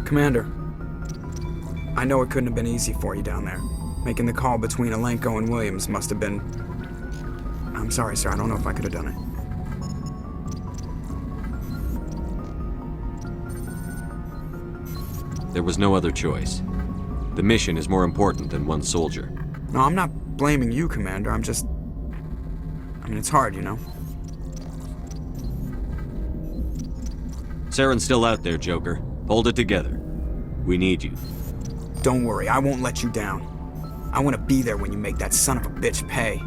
Commander, I know it couldn't have been easy for you down there. Making the call between Alenko and Williams must have been... I'm sorry, sir. I don't know if I could have done it. There was no other choice. The mission is more important than one soldier. No, I'm not blaming you, Commander. I'm just... I mean, it's hard, you know? Saren's still out there, Joker. Hold it together. We need you. Don't worry, I won't let you down. I want to be there when you make that son of a bitch pay.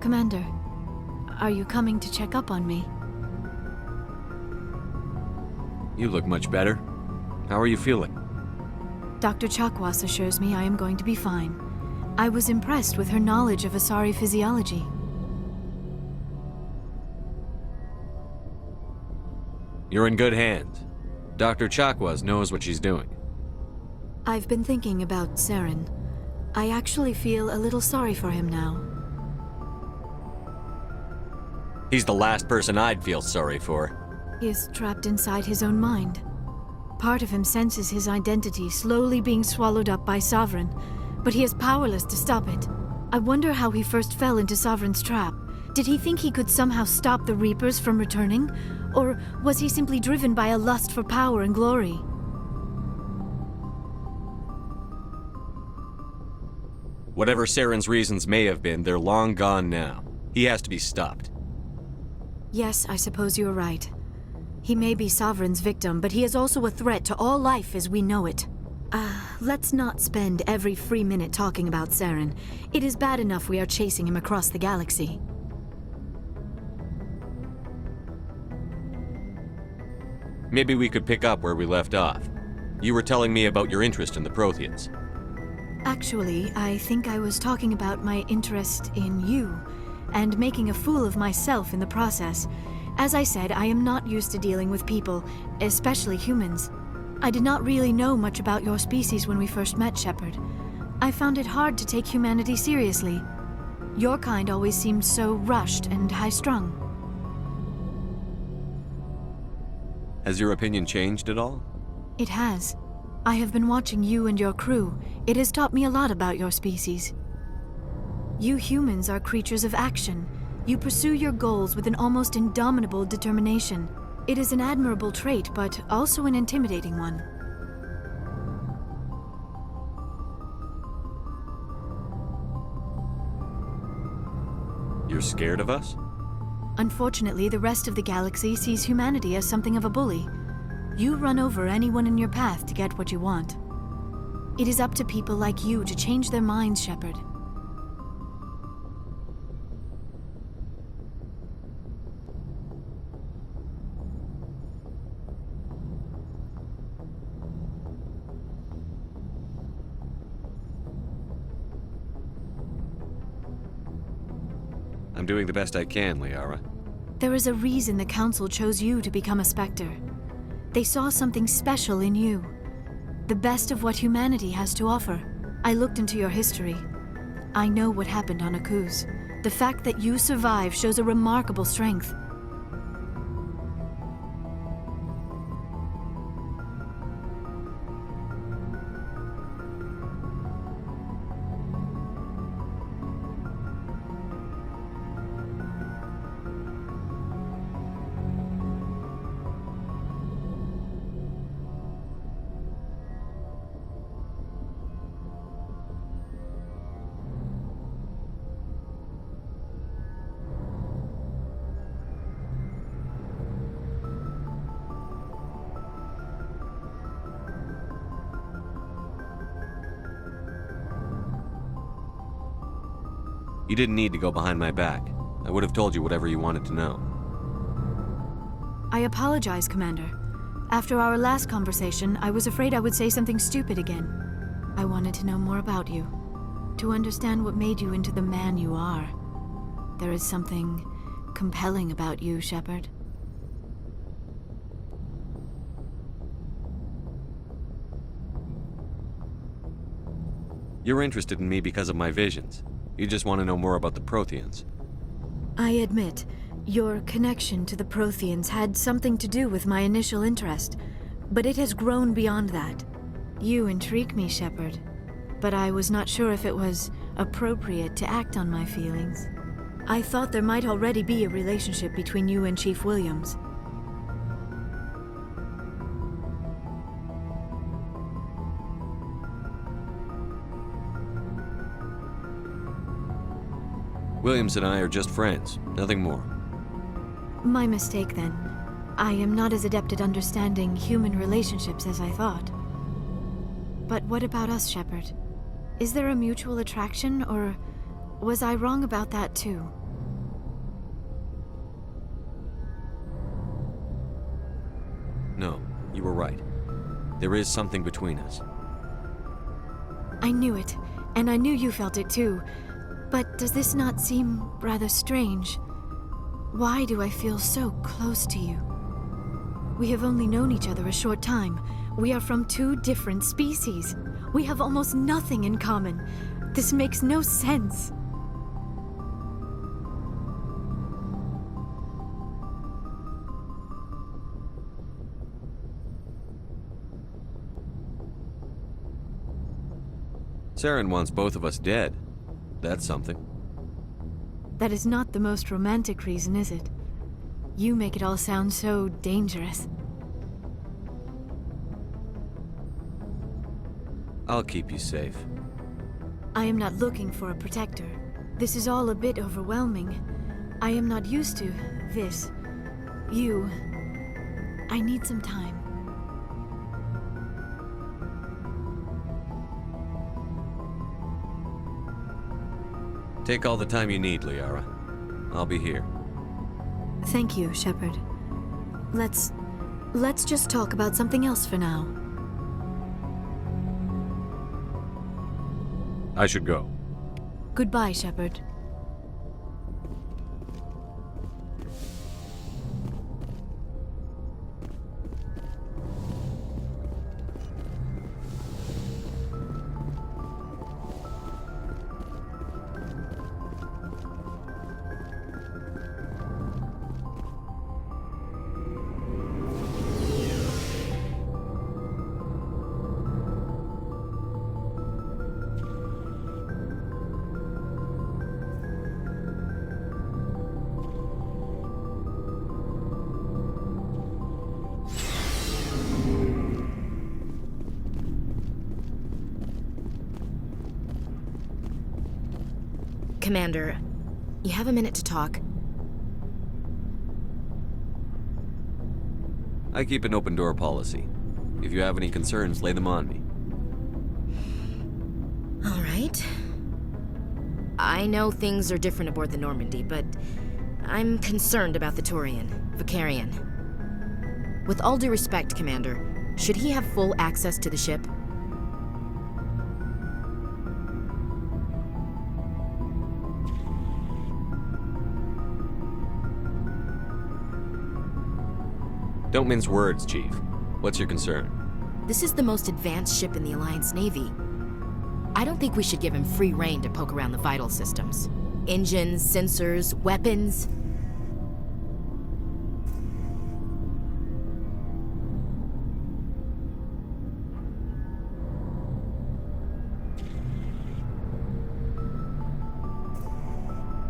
Commander, are you coming to check up on me? You look much better. How are you feeling? Dr. Chakwas assures me I am going to be fine. I was impressed with her knowledge of Asari physiology. You're in good hands. Dr. Chakwas knows what she's doing. I've been thinking about Saren. I actually feel a little sorry for him now. He's the last person I'd feel sorry for. He is trapped inside his own mind. Part of him senses his identity slowly being swallowed up by Sovereign, but he is powerless to stop it. I wonder how he first fell into Sovereign's trap. Did he think he could somehow stop the Reapers from returning? Or was he simply driven by a lust for power and glory? Whatever Saren's reasons may have been, they're long gone now. He has to be stopped. Yes, I suppose you're right. He may be Sovereign's victim, but he is also a threat to all life as we know it. Let's not spend every free minute talking about Saren. It is bad enough we are chasing him across the galaxy. Maybe we could pick up where we left off. You were telling me about your interest in the Protheans. Actually, I think I was talking about my interest in you, and making a fool of myself in the process. As I said, I am not used to dealing with people, especially humans. I did not really know much about your species when we first met, Shepard. I found it hard to take humanity seriously. Your kind always seemed so rushed and high-strung. Has your opinion changed at all? It has. I have been watching you and your crew. It has taught me a lot about your species. You humans are creatures of action. You pursue your goals with an almost indomitable determination. It is an admirable trait, but also an intimidating one. You're scared of us? Unfortunately, the rest of the galaxy sees humanity as something of a bully. You run over anyone in your path to get what you want. It is up to people like you to change their minds, Shepard. I'm doing the best I can, Liara. There is a reason the Council chose you to become a Spectre. They saw something special in you. The best of what humanity has to offer. I looked into your history. I know what happened on Akuz. The fact that you survived shows a remarkable strength. You didn't need to go behind my back. I would have told you whatever you wanted to know. I apologize, Commander. After our last conversation, I was afraid I would say something stupid again. I wanted to know more about you, to understand what made you into the man you are. There is something compelling about you, Shepard. You're interested in me because of my visions. You just want to know more about the Protheans. I admit, your connection to the Protheans had something to do with my initial interest, but it has grown beyond that. You intrigue me, Shepard, but I was not sure if it was appropriate to act on my feelings. I thought there might already be a relationship between you and Chief Williams. Williams and I are just friends, nothing more. My mistake, then. I am not as adept at understanding human relationships as I thought. But what about us, Shepard? Is there a mutual attraction, or was I wrong about that too? No, you were right. There is something between us. I knew it, and I knew you felt it too. But does this not seem rather strange? Why do I feel so close to you? We have only known each other a short time. We are from two different species. We have almost nothing in common. This makes no sense. Saren wants both of us dead. That's something. That is not the most romantic reason, is it? You make it all sound so dangerous. I'll keep you safe. I am not looking for a protector. This is all a bit overwhelming. I am not used to this. You. I need some time. Take all the time you need, Liara. I'll be here. Thank you, Shepard. Let's just talk about something else for now. I should go. Goodbye, Shepard. Commander, you have a minute to talk? I keep an open door policy. If you have any concerns, lay them on me. All right. I know things are different aboard the Normandy, but I'm concerned about the Turian, Vakarian. With all due respect, Commander, should he have full access to the ship? Don't mince words, Chief. What's your concern? This is the most advanced ship in the Alliance Navy. I don't think we should give him free rein to poke around the vital systems. Engines, sensors, weapons.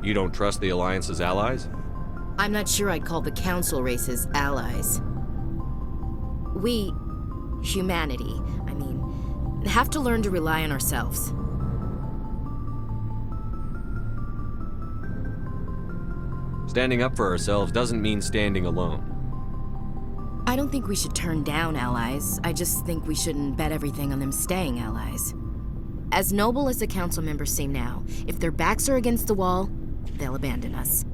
You don't trust the Alliance's allies? I'm not sure I'd call the Council races allies. We, humanity, have to learn to rely on ourselves. Standing up for ourselves doesn't mean standing alone. I don't think we should turn down allies. I just think we shouldn't bet everything on them staying allies. As noble as the council members seem now, if their backs are against the wall, they'll abandon us.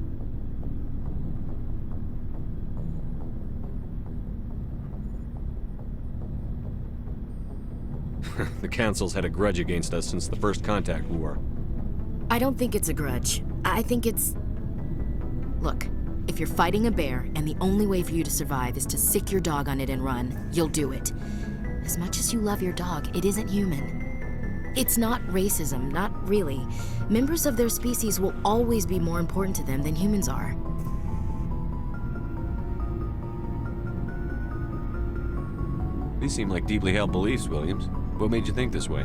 The Council's had a grudge against us since the First Contact War. I don't think it's a grudge. I think it's... Look, if you're fighting a bear and the only way for you to survive is to sick your dog on it and run, you'll do it. As much as you love your dog, it isn't human. It's not racism, not really. Members of their species will always be more important to them than humans are. These seem like deeply held beliefs, Williams. What made you think this way?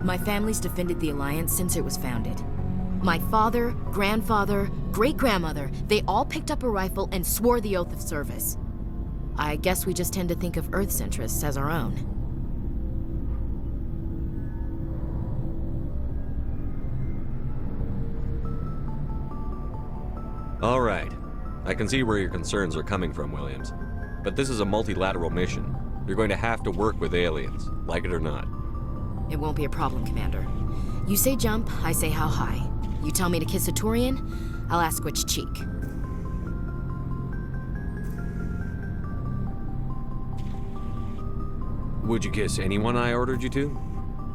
My family's defended the Alliance since it was founded. My father, grandfather, great-grandmother, they all picked up a rifle and swore the oath of service. I guess we just tend to think of Earth's interests as our own. All right. I can see where your concerns are coming from, Williams. But this is a multilateral mission. You're going to have to work with aliens, like it or not. It won't be a problem, Commander. You say jump, I say how high. You tell me to kiss a Turian, I'll ask which cheek. Would you kiss anyone I ordered you to?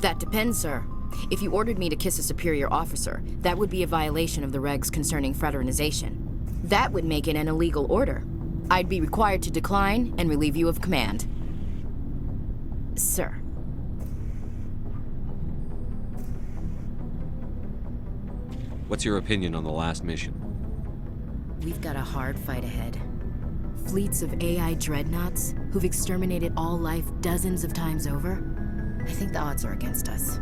That depends, sir. If you ordered me to kiss a superior officer, that would be a violation of the regs concerning fraternization. That would make it an illegal order. I'd be required to decline and relieve you of command. Sir. What's your opinion on the last mission? We've got a hard fight ahead. Fleets of AI dreadnoughts who've exterminated all life dozens of times over. I think the odds are against us.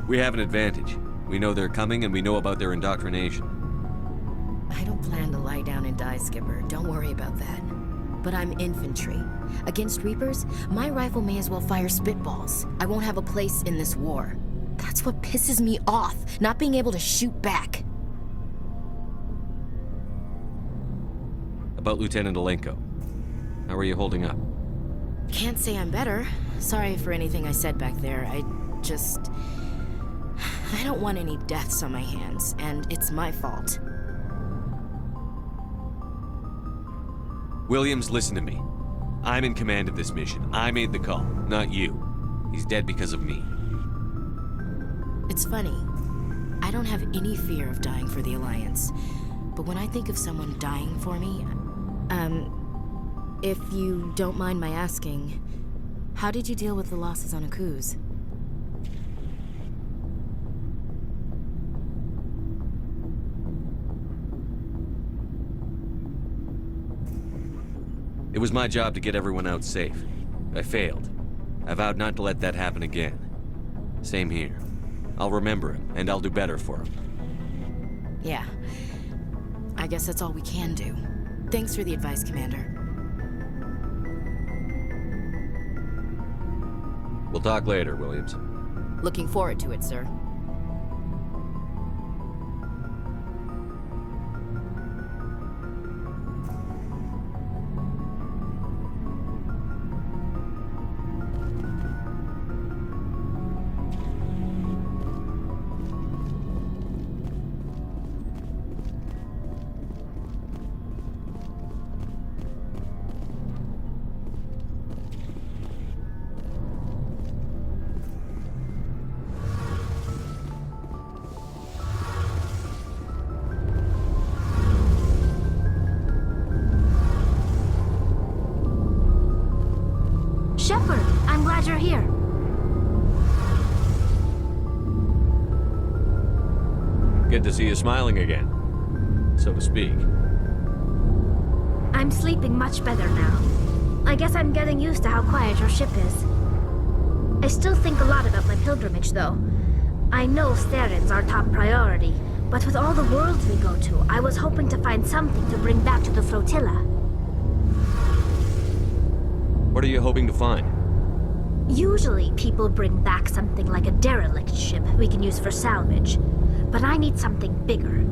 We have an advantage. We know they're coming and we know about their indoctrination. I don't plan to lie down and die, Skipper. Don't worry about that. But I'm infantry. Against Reapers, my rifle may as well fire spitballs. I won't have a place in this war. That's what pisses me off, not being able to shoot back. About Lieutenant Alenko. How are you holding up? Can't say I'm better. Sorry for anything I said back there. I don't want any deaths on my hands, and it's my fault. Williams, listen to me. I'm in command of this mission. I made the call, not you. He's dead because of me. It's funny. I don't have any fear of dying for the Alliance. But when I think of someone dying for me, if you don't mind my asking, how did you deal with the losses on Akuz? It was my job to get everyone out safe. I failed. I vowed not to let that happen again. Same here. I'll remember him, and I'll do better for him. Yeah. I guess that's all we can do. Thanks for the advice, Commander. We'll talk later, Williams. Looking forward to it, sir. Shepard, I'm glad you're here. Good to see you smiling again, so to speak. I'm sleeping much better now. I guess I'm getting used to how quiet your ship is. I still think a lot about my pilgrimage, though. I know Steren's our top priority, but with all the worlds we go to, I was hoping to find something to bring back to the flotilla. What are you hoping to find? Usually, people bring back something like a derelict ship we can use for salvage. But I need something bigger.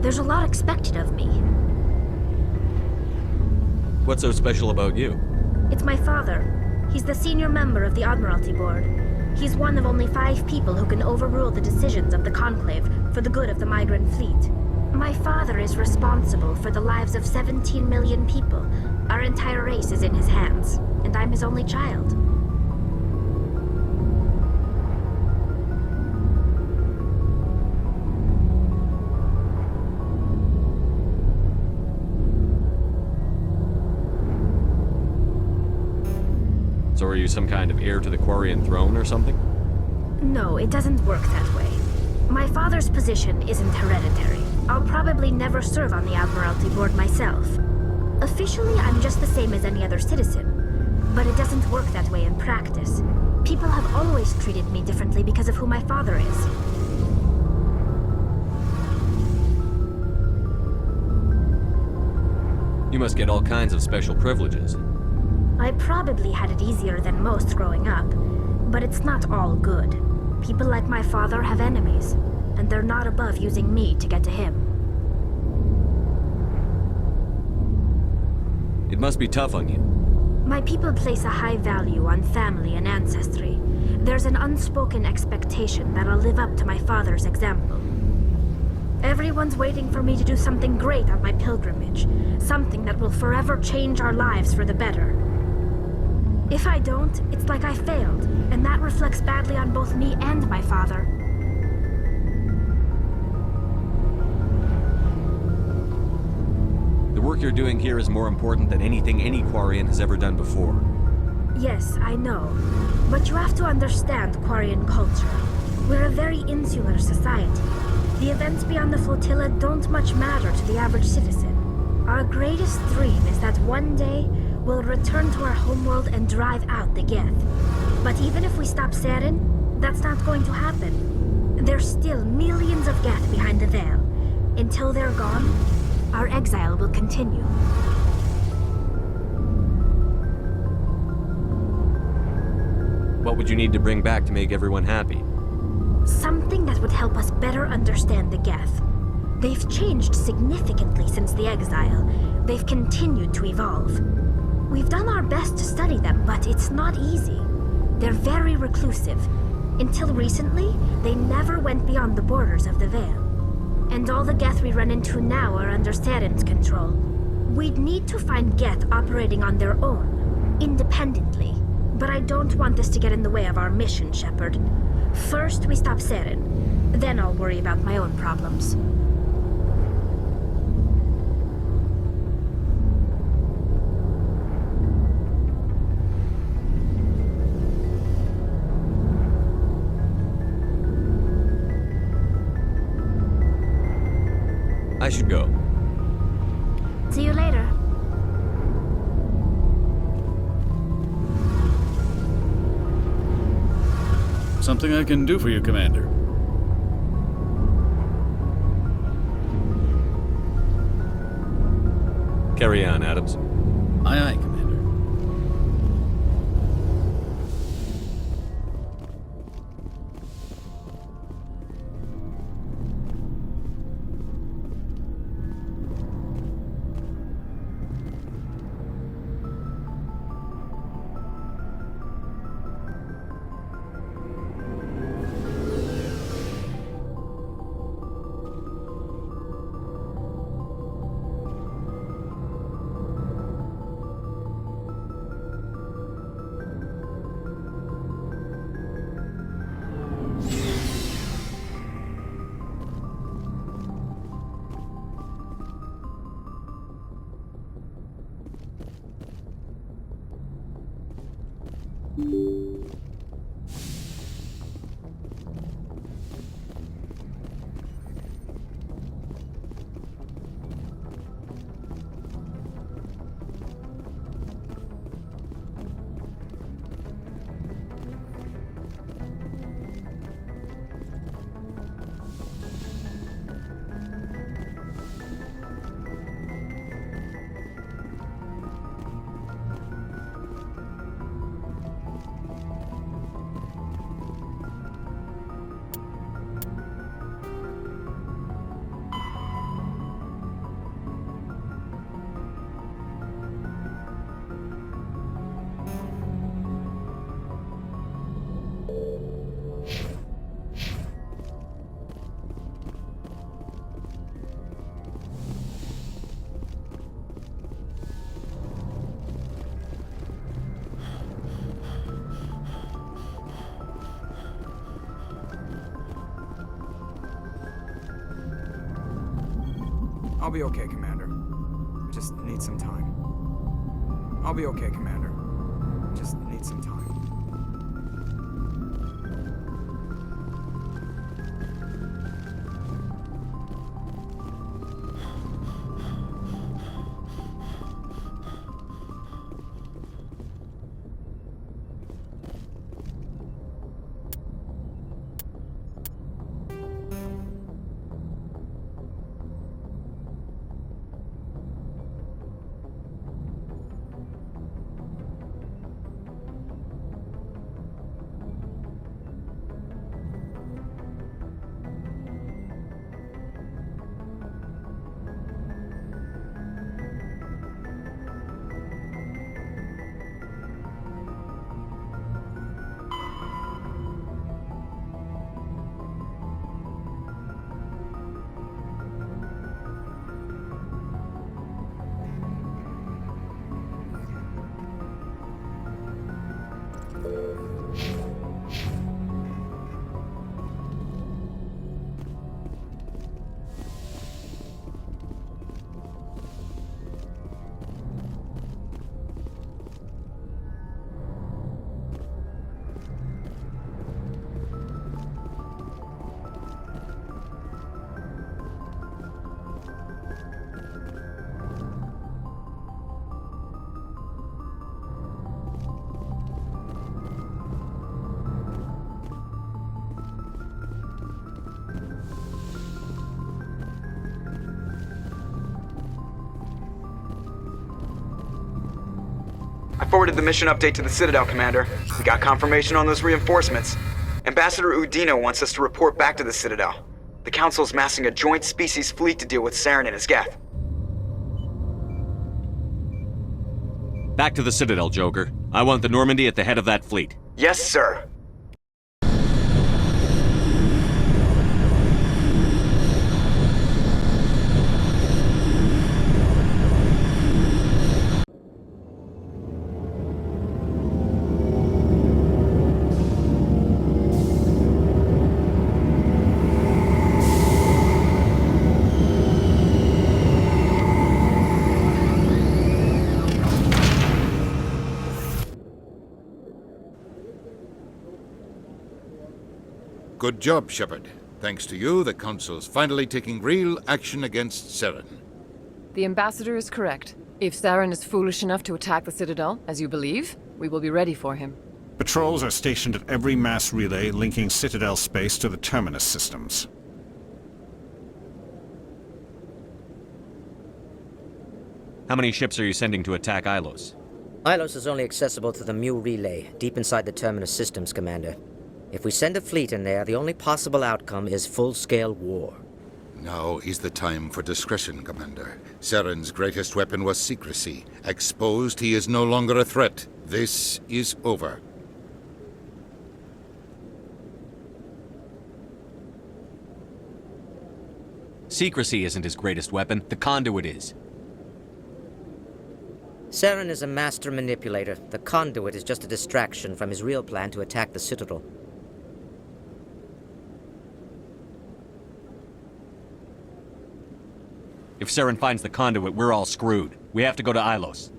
There's a lot expected of me. What's so special about you? It's my father. He's the senior member of the Admiralty Board. He's one of only 5 people who can overrule the decisions of the Conclave for the good of the migrant fleet. My father is responsible for the lives of 17 million people. Our entire race is in his hands, and I'm his only child. So are you some kind of heir to the Quarian throne or something? No, it doesn't work that way. My father's position isn't hereditary. I'll probably never serve on the Admiralty Board myself. Officially, I'm just the same as any other citizen. But it doesn't work that way in practice. People have always treated me differently because of who my father is. You must get all kinds of special privileges. I probably had it easier than most growing up, but it's not all good. People like my father have enemies, and they're not above using me to get to him. It must be tough on you. My people place a high value on family and ancestry. There's an unspoken expectation that I'll live up to my father's example. Everyone's waiting for me to do something great on my pilgrimage, something that will forever change our lives for the better. If I don't, it's like I failed, and that reflects badly on both me and my father. The work you're doing here is more important than anything any Quarian has ever done before. Yes, I know. But you have to understand Quarian culture. We're a very insular society. The events beyond the flotilla don't much matter to the average citizen. Our greatest dream is that one day we'll return to our homeworld and drive out the Geth. But even if we stop Saren, that's not going to happen. There's still millions of Geth behind the veil. Until they're gone, our exile will continue. What would you need to bring back to make everyone happy? Something that would help us better understand the Geth. They've changed significantly since the exile. They've continued to evolve. We've done our best to study them, but it's not easy. They're very reclusive. Until recently, they never went beyond the borders of the Veil. And all the Geth we run into now are under Saren's control. We'd need to find Geth operating on their own, independently. But I don't want this to get in the way of our mission, Shepard. First, we stop Saren. Then I'll worry about my own problems. I should go. See you later. Something I can do for you, Commander. Carry on, Adams. Aye, aye, Commander. I'll be okay, Commander. Just need some time. I'll be okay, Commander. Just need some time. I forwarded the mission update to the Citadel, Commander. We got confirmation on those reinforcements. Ambassador Udina wants us to report back to the Citadel. The Council's massing a joint species fleet to deal with Saren and his Geth. Back to the Citadel, Joker. I want the Normandy at the head of that fleet. Yes, sir. Good job, Shepard. Thanks to you, the Council's finally taking real action against Saren. The Ambassador is correct. If Saren is foolish enough to attack the Citadel, as you believe, we will be ready for him. Patrols are stationed at every mass relay linking Citadel space to the Terminus systems. How many ships are you sending to attack Ilos? Ilos is only accessible to the Mu relay, deep inside the Terminus systems, Commander. If we send a fleet in there, the only possible outcome is full-scale war. Now is the time for discretion, Commander. Saren's greatest weapon was secrecy. Exposed, he is no longer a threat. This is over. Secrecy isn't his greatest weapon. The conduit is. Saren is a master manipulator. The conduit is just a distraction from his real plan to attack the Citadel. If Saren finds the conduit, we're all screwed. We have to go to Ilos.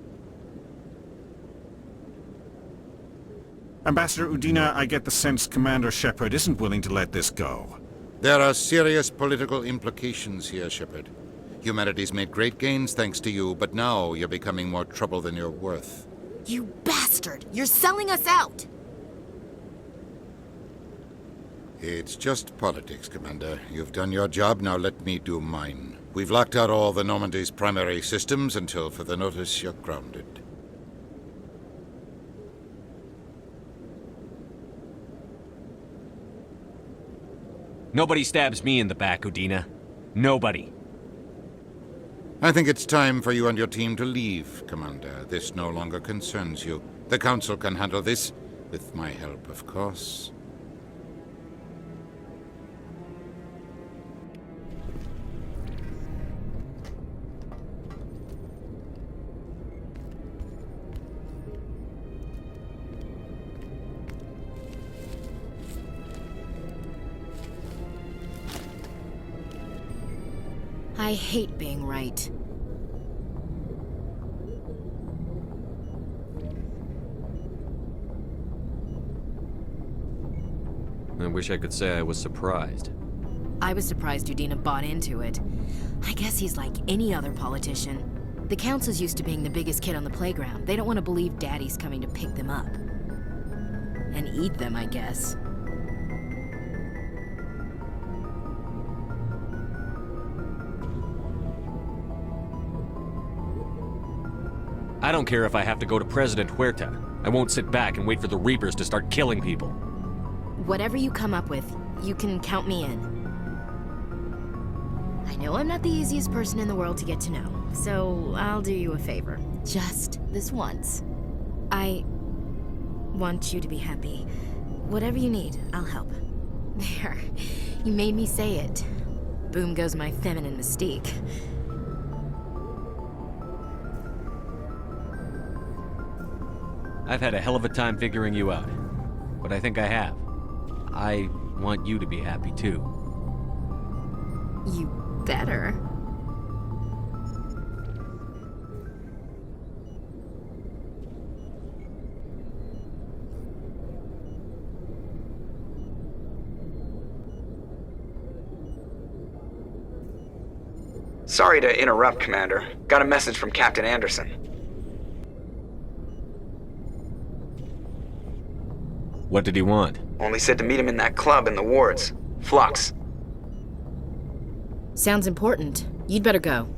Ambassador Udina, I get the sense Commander Shepard isn't willing to let this go. There are serious political implications here, Shepard. Humanity's made great gains thanks to you, but now you're becoming more trouble than you're worth. You bastard! You're selling us out! It's just politics, Commander. You've done your job, now let me do mine. We've locked out all the Normandy's primary systems until further notice you're grounded. Nobody stabs me in the back, Udina. Nobody. I think it's time for you and your team to leave, Commander. This no longer concerns you. The Council can handle this, with my help, of course. I hate being right. I wish I could say I was surprised. I was surprised Udina bought into it. I guess he's like any other politician. The Council's used to being the biggest kid on the playground. They don't want to believe Daddy's coming to pick them up. And eat them, I guess. I don't care if I have to go to President Huerta. I won't sit back and wait for the Reapers to start killing people. Whatever you come up with, you can count me in. I know I'm not the easiest person in the world to get to know, so I'll do you a favor. Just this once. I want you to be happy. Whatever you need, I'll help. There. You made me say it. Boom goes my feminine mystique. I've had a hell of a time figuring you out. But I think I have. I want you to be happy too. You better. Sorry to interrupt, Commander. Got a message from Captain Anderson. What did he want? Only said to meet him in that club in the wards. Flux. Sounds important. You'd better go.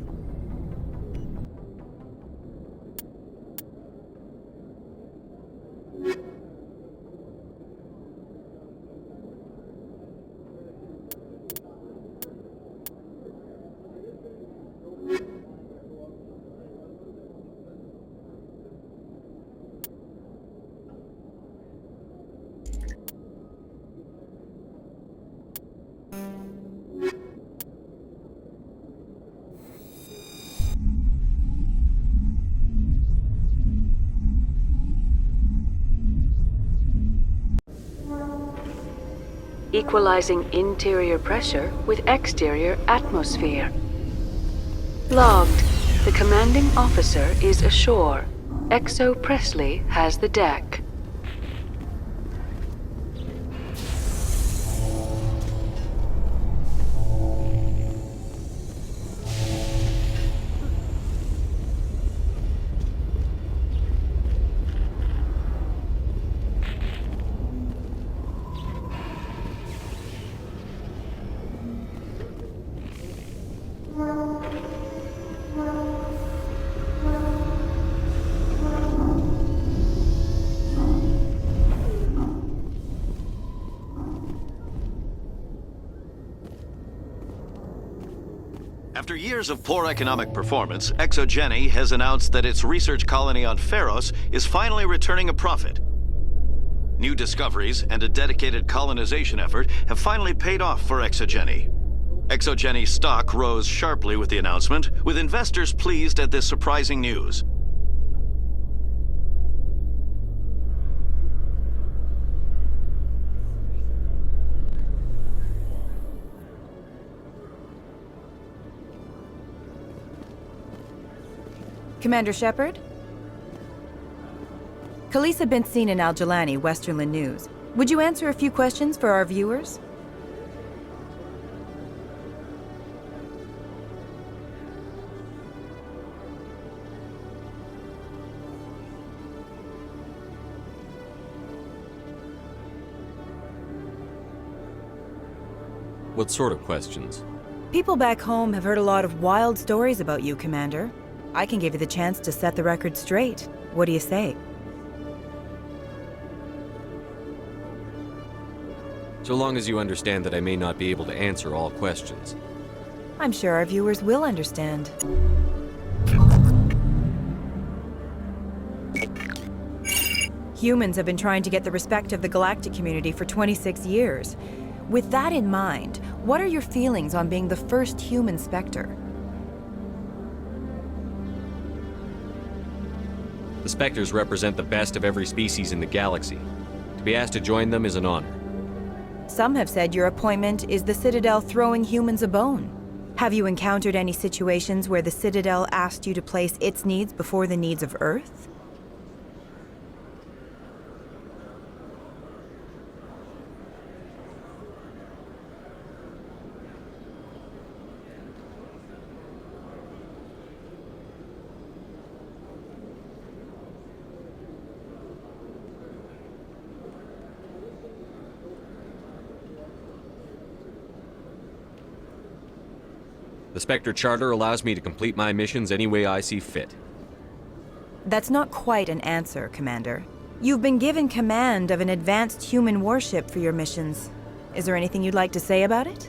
Equalizing interior pressure with exterior atmosphere. Logged. The commanding officer is ashore. Exo Presley has the deck. After years of poor economic performance, ExoGeni has announced that its research colony on Pharos is finally returning a profit. New discoveries and a dedicated colonization effort have finally paid off for ExoGeni. ExoGeni stock rose sharply with the announcement, with investors pleased at this surprising news. Commander Shepard? Khalisah bint Sinan al-Jilani, Westerland News. Would you answer a few questions for our viewers? What sort of questions? People back home have heard a lot of wild stories about you, Commander. I can give you the chance to set the record straight. What do you say? So long as you understand that I may not be able to answer all questions. I'm sure our viewers will understand. Humans have been trying to get the respect of the galactic community for 26 years. With that in mind, what are your feelings on being the first human Spectre? The Spectres represent the best of every species in the galaxy. To be asked to join them is an honor. Some have said your appointment is the Citadel throwing humans a bone. Have you encountered any situations where the Citadel asked you to place its needs before the needs of Earth? The Spectre Charter allows me to complete my missions any way I see fit. That's not quite an answer, Commander. You've been given command of an advanced human warship for your missions. Is there anything you'd like to say about it?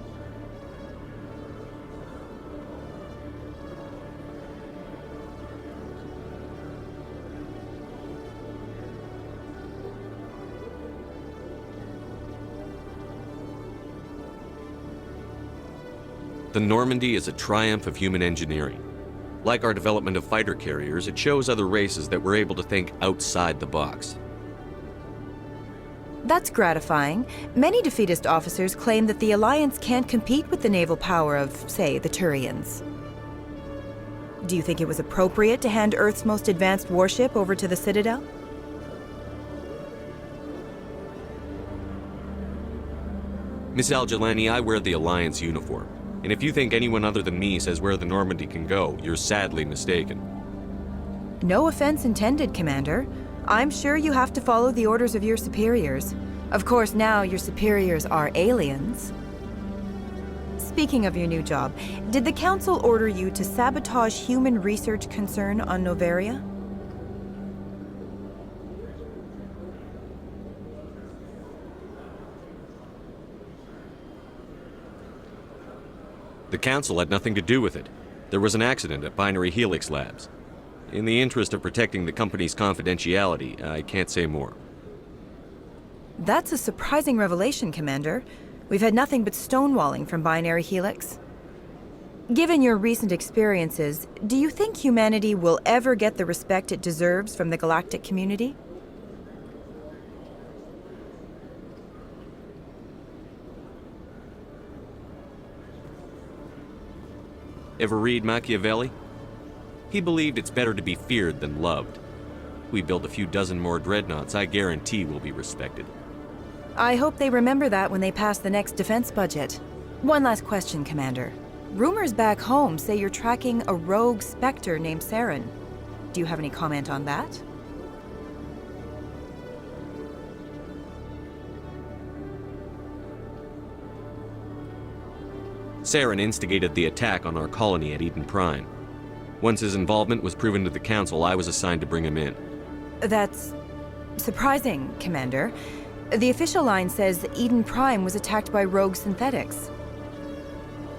The Normandy is a triumph of human engineering. Like our development of fighter carriers, it shows other races that we're able to think outside the box. That's gratifying. Many defeatist officers claim that the Alliance can't compete with the naval power of, say, the Turians. Do you think it was appropriate to hand Earth's most advanced warship over to the Citadel? Miss Al-Jelani, I wear the Alliance uniform. And if you think anyone other than me says where the Normandy can go, you're sadly mistaken. No offense intended, Commander. I'm sure you have to follow the orders of your superiors. Of course, now your superiors are aliens. Speaking of your new job, did the Council order you to sabotage human research concern on Noveria? The Council had nothing to do with it. There was an accident at Binary Helix Labs. In the interest of protecting the company's confidentiality, I can't say more. That's a surprising revelation, Commander. We've had nothing but stonewalling from Binary Helix. Given your recent experiences, do you think humanity will ever get the respect it deserves from the galactic community? Ever read Machiavelli? He believed it's better to be feared than loved. We build a few dozen more dreadnoughts, I guarantee we'll be respected. I hope they remember that when they pass the next defense budget. One last question, Commander. Rumors back home say you're tracking a rogue Spectre named Saren. Do you have any comment on that? Saren instigated the attack on our colony at Eden Prime. Once his involvement was proven to the Council, I was assigned to bring him in. That's surprising, Commander. The official line says Eden Prime was attacked by rogue synthetics.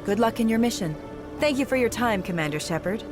Good luck in your mission. Thank you for your time, Commander Shepard.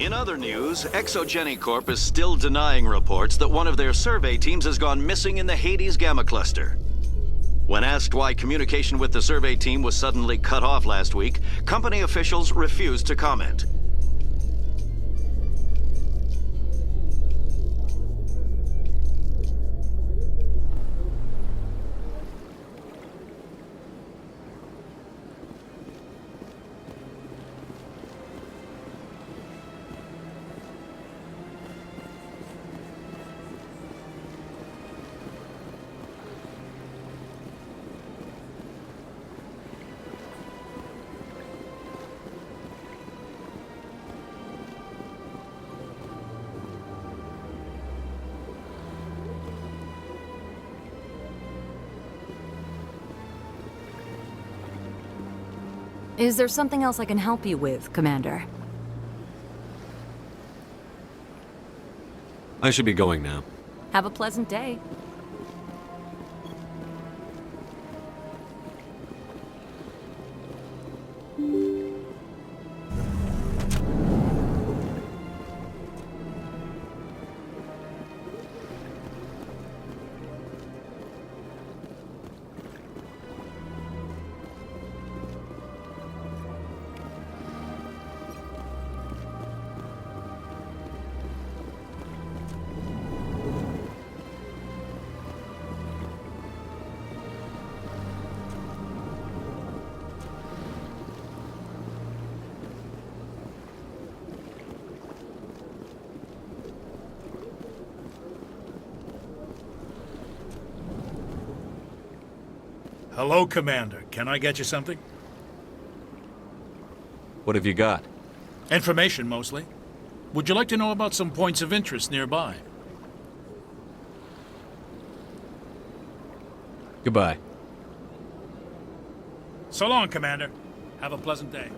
In other news, Exogeny Corp is still denying reports that one of their survey teams has gone missing in the Hades Gamma Cluster. When asked why communication with the survey team was suddenly cut off last week, company officials refused to comment. Is there something else I can help you with, Commander? I should be going now. Have a pleasant day. Hello, Commander. Can I get you something? What have you got? Information, mostly. Would you like to know about some points of interest nearby? Goodbye. So long, Commander. Have a pleasant day.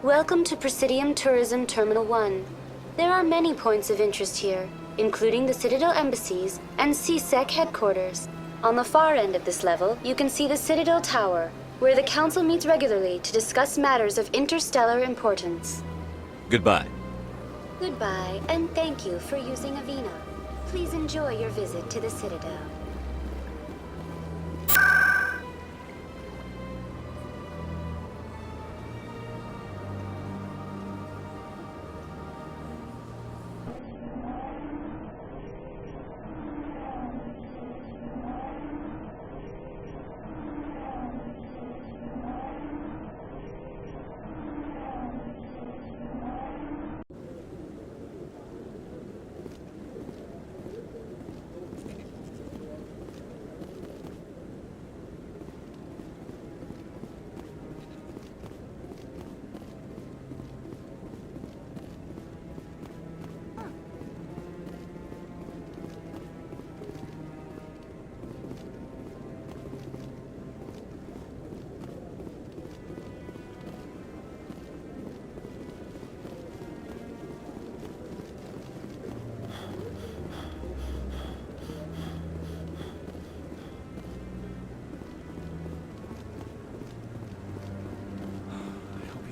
Welcome to Presidium Tourism Terminal 1. There are many points of interest here, including the Citadel embassies and CSEC headquarters. On the far end of this level, you can see the Citadel Tower, where the Council meets regularly to discuss matters of interstellar importance. Goodbye. Goodbye, and thank you for using Avina. Please enjoy your visit to the Citadel.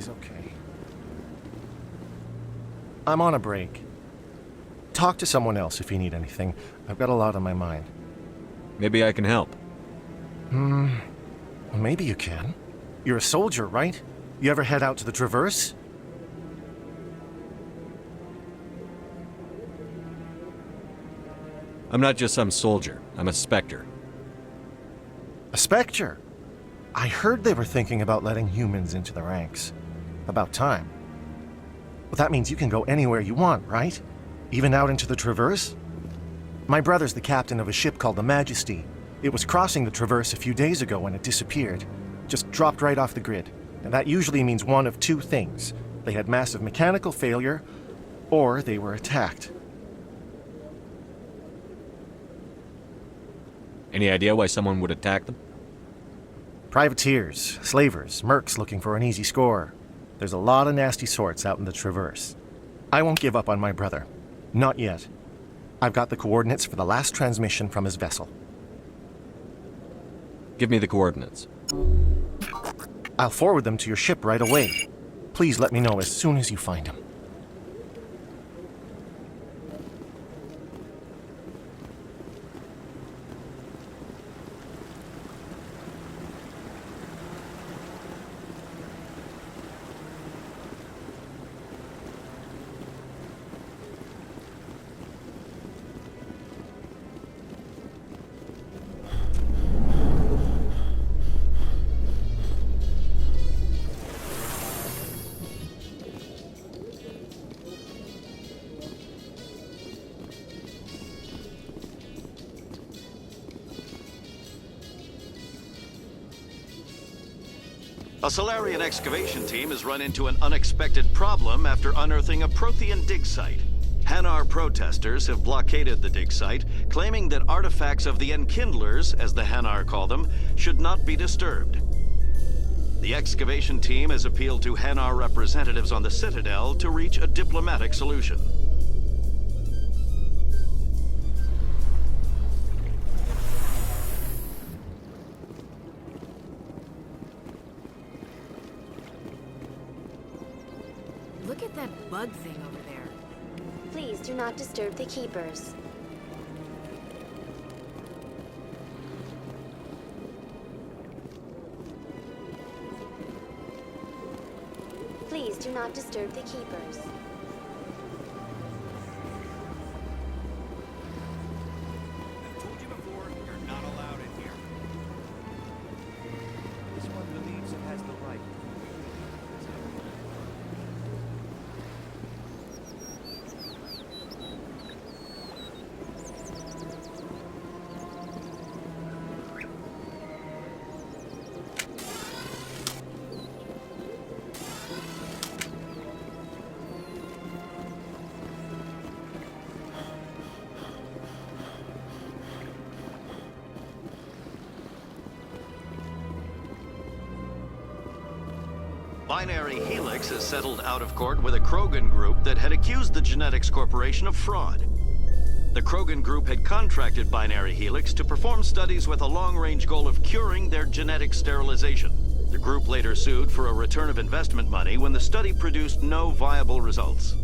Okay. I'm on a break. Talk to someone else if you need anything. I've got a lot on my mind. Maybe I can help. Maybe you can. You're a soldier, right? You ever head out to the Traverse? I'm not just some soldier. I'm a Spectre. A Spectre? I heard they were thinking about letting humans into the ranks. About time. Well, that means you can go anywhere you want, right? Even out into the Traverse? My brother's the captain of a ship called the Majesty. It was crossing the Traverse a few days ago when it disappeared. Just dropped right off the grid. And that usually means one of two things. They had massive mechanical failure, or they were attacked. Any idea why someone would attack them? Privateers, slavers, mercs looking for an easy score. There's a lot of nasty sorts out in the Traverse. I won't give up on my brother. Not yet. I've got the coordinates for the last transmission from his vessel. Give me the coordinates. I'll forward them to your ship right away. Please let me know as soon as you find them. A Solarian excavation team has run into an unexpected problem after unearthing a Prothean dig site. Hanar protesters have blockaded the dig site, claiming that artifacts of the Enkindlers, as the Hanar call them, should not be disturbed. The excavation team has appealed to Hanar representatives on the Citadel to reach a diplomatic solution. Look at that bug thing over there. Please do not disturb the keepers. Please do not disturb the keepers. I've told you before, you're not allowed in here. This one believes it has the right. Binary Helix has settled out of court with a Krogan group that had accused the Genetics Corporation of fraud. The Krogan group had contracted Binary Helix to perform studies with a long-range goal of curing their genetic sterilization. The group later sued for a return of investment money when the study produced no viable results.